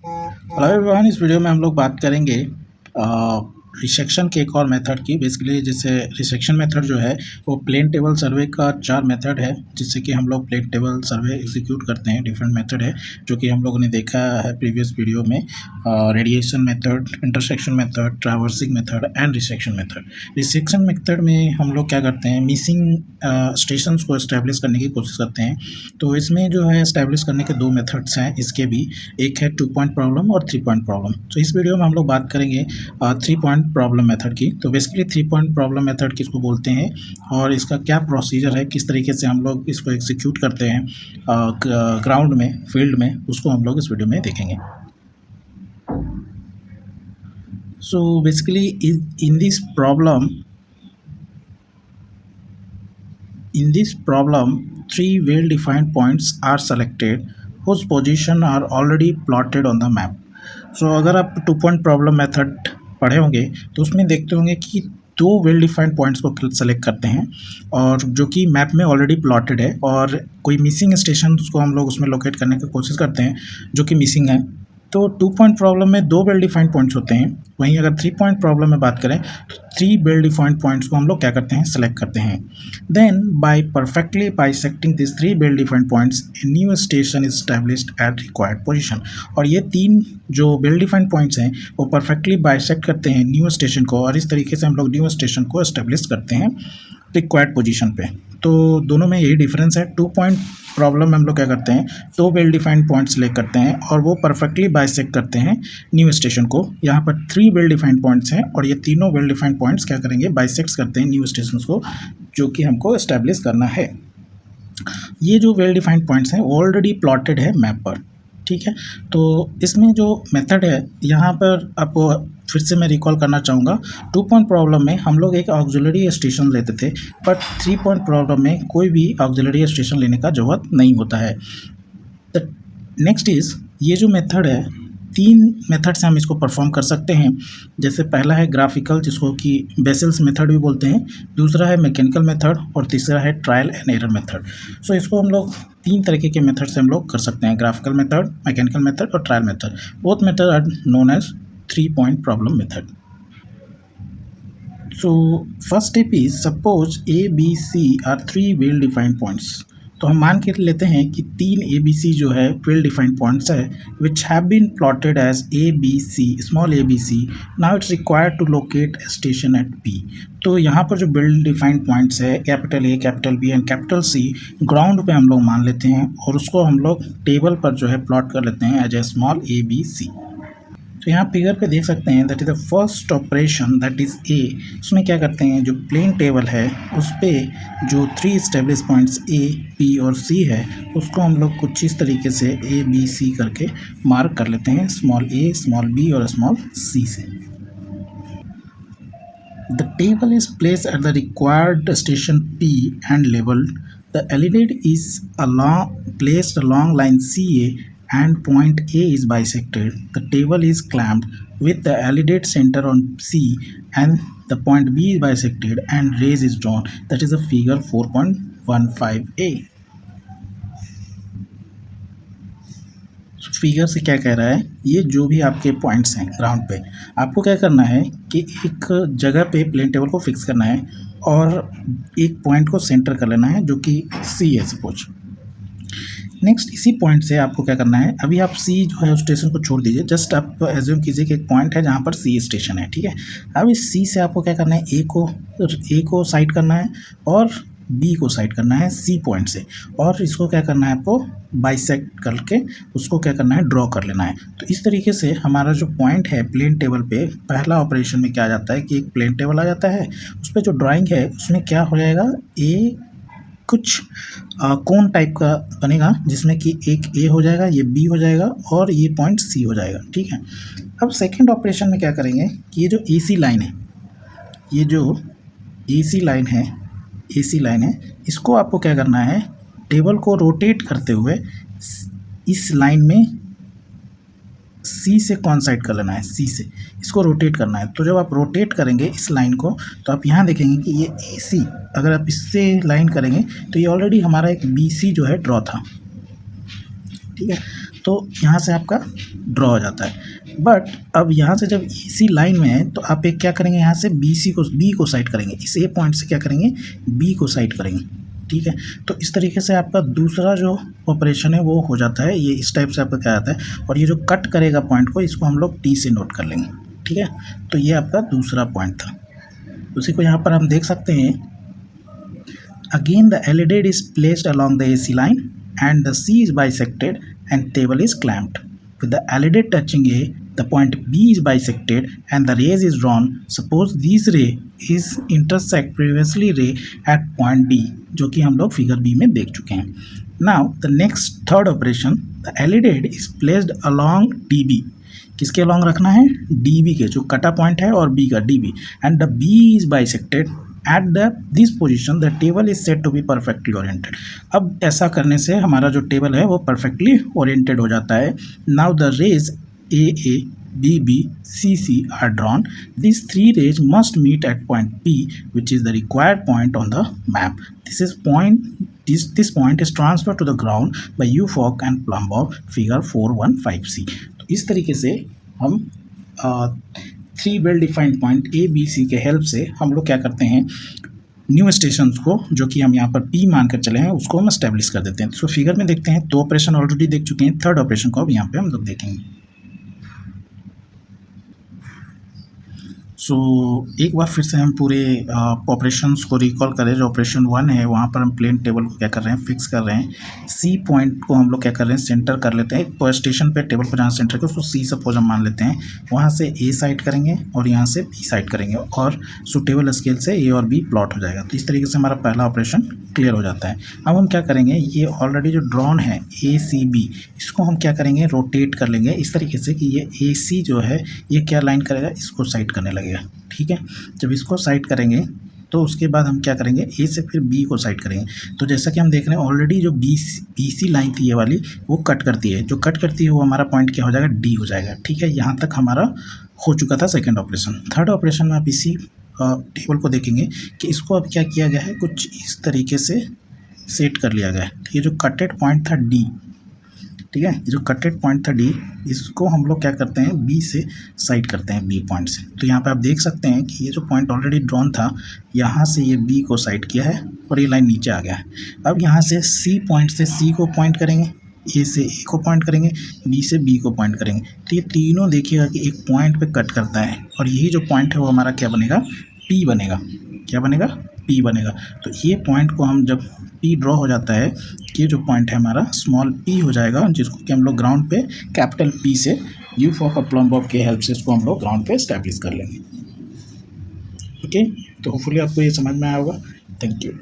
Hello everyone, इस video में हम लोग बात करेंगे रिसेक्शन के एक और मेथड की। बेसिकली जैसे रिसेक्शन मेथड जो है वो प्लेन टेबल सर्वे का 4 मेथड है, जिससे कि हम लोग प्लेन टेबल सर्वे एग्जीक्यूट करते हैं। डिफरेंट मेथड है जो कि हम लोगों ने देखा है प्रीवियस वीडियो में। Radiation method, intersection method, traversing method and resection method. Resection method में हम लोग क्या करते हैं, मिसिंग स्टेशंस को इस्टेब्लिश करने की कोशिश करते हैं। तो इसमें जो है इस्टेब्लिश करने के 2 मेथड्स हैं इसके भी, एक है 2 पॉइंट प्रॉब्लम और 3 पॉइंट प्रॉब्लम। तो इस वीडियो में हम लोग बात करेंगे 3 पॉइंट प्रॉब्लम मेथड की। तो बेसिकली 3 पॉइंट प्रॉब्लम मेथड किसको बोलते हैं और इसका क्या प्रोसीजर है, किस तरीके से हम लोग इसको एग्जीक्यूट करते हैं ग्राउंड में, फील्ड में, उसको हम लोग इस वीडियो में देखेंगे। So basically in this problem 3 well defined points are selected whose position are already plotted on the map. So अगर आप 2 पॉइंट प्रॉब्लम मेथड पढ़े होंगे तो उसमें देखते होंगे कि 2 वेल डिफाइंड पॉइंट्स को सेलेक्ट करते हैं और जो कि मैप में ऑलरेडी प्लॉटेड है, और कोई मिसिंग स्टेशन को हम लोग उसमें लोकेट करने की कोशिश करते हैं जो कि मिसिंग है। तो 2 पॉइंट प्रॉब्लम में 2 वेल डिफाइंड पॉइंट्स होते हैं। वहीं अगर 3 पॉइंट प्रॉब्लम में बात करें तो 3 वेल डिफाइंड पॉइंट्स को हम लोग क्या करते हैं, सेलेक्ट करते हैं। Then by perfectly bisecting this 3 well defined points a new station is established at required position. और ये 3 जो वेल डिफाइंड पॉइंट्स हैं वो परफेक्टली बाइसेक्ट करते हैं न्यू स्टेशन को, और इस तरीके से हम लोग न्यू स्टेशन को एस्टैब्लिश करते हैं रिक्वायर्ड पोजीशन पे। तो दोनों में यही डिफरेंस है। 2 पॉइंट प्रॉब्लम में हम लोग क्या करते हैं, 2 वेल डिफाइंड पॉइंट्स सेलेक्ट करते हैं और वो परफेक्टली बाइसेक्ट करते हैं न्यू स्टेशन को। यहाँ पर 3 वेल डिफाइंड पॉइंट्स हैं और ये तीनों वेल डिफाइंड पॉइंट्स क्या करेंगे, बाइसेक्ट करते हैं न्यू स्टेशन को जो कि हमको एस्टैब्लिश करना है। ये जो वेल डिफाइंड पॉइंट्स हैं ऑलरेडी प्लॉटेड है मैप पर, ठीक है। तो इसमें जो मेथड है यहाँ पर आपको फिर से मैं रिकॉल करना चाहूँगा। 2 पॉइंट प्रॉब्लम में हम लोग एक ऑक्सिलरी स्टेशन लेते थे, बट 3 पॉइंट प्रॉब्लम में कोई भी ऑक्सिलरी स्टेशन लेने का ज़रूरत नहीं होता है। द नेक्स्ट इज़, ये जो मेथड है 3 मेथड से हम इसको परफॉर्म कर सकते हैं। जैसे पहला है ग्राफिकल, जिसको कि बेसल्स मेथड भी बोलते हैं, दूसरा है मैकेनिकल मेथड और तीसरा है ट्रायल एंड एरर मेथड। सो इसको हम लोग 3 तरीके के मेथड से हम लोग कर सकते हैं, ग्राफिकल मेथड, मैकेनिकल मेथड और trial method. Both method are known as 3 point problem method. So first step is suppose A, B, C are 3 well defined points. तो हम मान के लेते हैं कि 3 ABC जो है well defined points है which have been plotted as ABC, small ABC. Now it's required to locate a station at B. तो यहाँ पर जो well defined points है capital A, capital B and capital C ground पे हम लोग मान लेते हैं और उसको हम लोग टेबल पर जो है प्लॉट कर लेते हैं एज ए स्मॉल ABC। तो यहाँ फिगर पे देख सकते हैं that is the first operation that is a. उसमें क्या करते हैं, जो प्लेन टेबल है उस पर जो 3 एस्टेब्लिश पॉइंट्स ए, बी और सी है उसको हम लोग कुछ इस तरीके से ए, बी, सी करके मार्क कर लेते हैं, स्मॉल ए, स्मॉल बी और स्मॉल सी से। The table is place at the required station p and levelled. The alidade is placed along line CA and point A is bisected. The table is clamped with the alidate center on C and the point B is bisected and rays is drawn. That is a figure 4.15a. Figure से क्या कह रहा है, ये जो भी आपके points हैं ग्राउंड पे, आपको क्या करना है कि एक जगह पे प्लेन टेबल को फिक्स करना है और एक पॉइंट को सेंटर कर लेना है जो कि C है सपोज। नेक्स्ट इसी पॉइंट से आपको क्या करना है, अभी आप सी जो है उस स्टेशन को छोड़ दीजिए, जस्ट आप एज्यूम कीजिए कि एक पॉइंट है जहाँ पर सी स्टेशन है, ठीक है। अब इस सी से आपको क्या करना है, ए को साइड करना है और बी को साइड करना है सी पॉइंट से, और इसको क्या करना है, आपको बाइसेक्ट करके उसको क्या करना है, ड्रॉ कर लेना है। तो इस तरीके से हमारा जो पॉइंट है प्लेन टेबल पे, पहला ऑपरेशन में क्या आ जाता है कि एक प्लेन टेबल आ जाता है, उस पर जो ड्राइंग है उसमें क्या हो जाएगा, ए कुछ कोन टाइप का बनेगा जिसमें कि एक ए हो जाएगा, ये बी हो जाएगा और ये पॉइंट सी हो जाएगा, ठीक है। अब सेकंड ऑपरेशन में क्या करेंगे कि ये जो AC लाइन है, ये जो AC लाइन है, इसको आपको क्या करना है, टेबल को रोटेट करते हुए इस लाइन में सी से कॉन्साइड कर लेना है, सी से इसको रोटेट करना है। तो जब आप रोटेट करेंगे इस लाइन को तो आप यहाँ देखेंगे कि ये AC अगर आप इससे लाइन करेंगे तो ये ऑलरेडी हमारा एक BC जो है ड्रॉ था, ठीक है। तो यहाँ से आपका ड्रॉ हो जाता है। बट अब यहाँ से जब इसी लाइन में है तो आप एक क्या करेंगे, यहाँ से बी को साइड करेंगे, इस ए पॉइंट से क्या करेंगे, बी को साइड करेंगे। ठीक है, तो इस तरीके से आपका दूसरा जो ऑपरेशन है वो हो जाता है। ये इस टाइप से आपका क्या आता है, और ये जो कट करेगा पॉइंट को, इसको हम लोग टी से नोट कर लेंगे। ठीक है, तो ये आपका दूसरा पॉइंट था। उसी को यहाँ पर हम देख सकते हैं, again the alidade is placed along the AC line and the C is bisected and table is clamped. With the alidate touching A, the point B is bisected and the rays is drawn. Suppose this ray is intersect previously ray at point D, जो कि हम लोग figure B में देख चुके हैं। Now the next third operation, the alidate is placed along DB. किसके along रखना है, DB के, जो कटा पॉइंट है और B का DB, and the B is bisected at this position the table is said to be perfectly oriented. अब ऐसा करने से हमारा जो टेबल है वो perfectly oriented हो जाता है। Now the rays AA, BB, CC are drawn. These three rays must meet at point P, which is the required point on the map. This point is transferred to the ground by U-fork and plumb of figure 415C. तो इस तरीके से हम 3 well defined point A, B, C के help से हम लोग क्या करते हैं, न्यू स्टेशंस को, जो कि हम यहाँ पर P मान कर चले हैं, उसको हम एस्टेब्लिश कर देते हैं। तो फिगर में देखते हैं, 2 ऑपरेशन ऑलरेडी देख चुके हैं, थर्ड ऑपरेशन को अब यहाँ पे हम लोग देखेंगे। एक बार फिर से हम पूरे ऑपरेशंस को रिकॉल करें। जो ऑपरेशन 1 है वहाँ पर हम प्लेन टेबल को क्या कर रहे हैं, फिक्स कर रहे हैं। सी पॉइंट को हम लोग क्या कर रहे हैं, सेंटर कर लेते हैं। एक स्टेशन पे टेबल को जहाँ सेंटर कर उसको सी सपोज हम मान लेते हैं। वहाँ से ए साइड करेंगे और यहाँ से बी साइड करेंगे और सुटेबल स्केल से ए और बी प्लॉट हो जाएगा। तो इस तरीके से हमारा पहला ऑपरेशन क्लियर हो जाता है। अब हम क्या करेंगे, ये ऑलरेडी जो ड्रॉन है ACB, इसको हम क्या करेंगे, रोटेट कर लेंगे इस तरीके से कि ये AC जो है ये क्या लाइन करेगा, इसको साइड करने लगेगा। ठीक है, जब इसको साइड करेंगे तो उसके बाद हम क्या करेंगे, A से फिर B को साइड करेंगे। तो जैसा कि हम देख रहे हैं ऑलरेडी जो BC लाइन थी ये वाली, वो कट करती है। जो कट करती है वो हमारा पॉइंट क्या हो जाएगा, D हो जाएगा। ठीक है, यहाँ तक हमारा हो चुका था सेकेंड ऑपरेशन। थर्ड ऑपरेशन में आप इसी टेबल को देखेंगे कि इसको अब क्या किया गया है, कुछ इस तरीके से सेट कर लिया गया है। ये जो कटेड पॉइंट था D, ठीक है, ये जो कटेड पॉइंट था D, इसको हम लोग क्या करते हैं, B से साइड करते हैं, B पॉइंट से। तो यहाँ पे आप देख सकते हैं कि ये जो पॉइंट ऑलरेडी ड्रॉन था, यहाँ से ये B को साइड किया है और ये लाइन नीचे आ गया है। अब यहाँ से C पॉइंट से C को पॉइंट करेंगे, A से A को पॉइंट करेंगे, B से B को पॉइंट करेंगे। तो ये तीनों देखिएगा कि एक पॉइंट पे कट करता है और यही जो पॉइंट है वो हमारा क्या बनेगा, P बनेगा। क्या बनेगा, P बनेगा। तो ये पॉइंट को हम जब P ड्रॉ हो जाता है, ये जो पॉइंट है हमारा स्मॉल p हो जाएगा, जिसको कि हम लोग ग्राउंड पे कैपिटल P से यू फॉक और प्लम्ब ऑफ के हेल्प से इसको हम लोग ग्राउंड पे एस्टैब्लिश कर लेंगे। ओके, तो होपफुली आपको ये समझ में आया होगा। Thank you.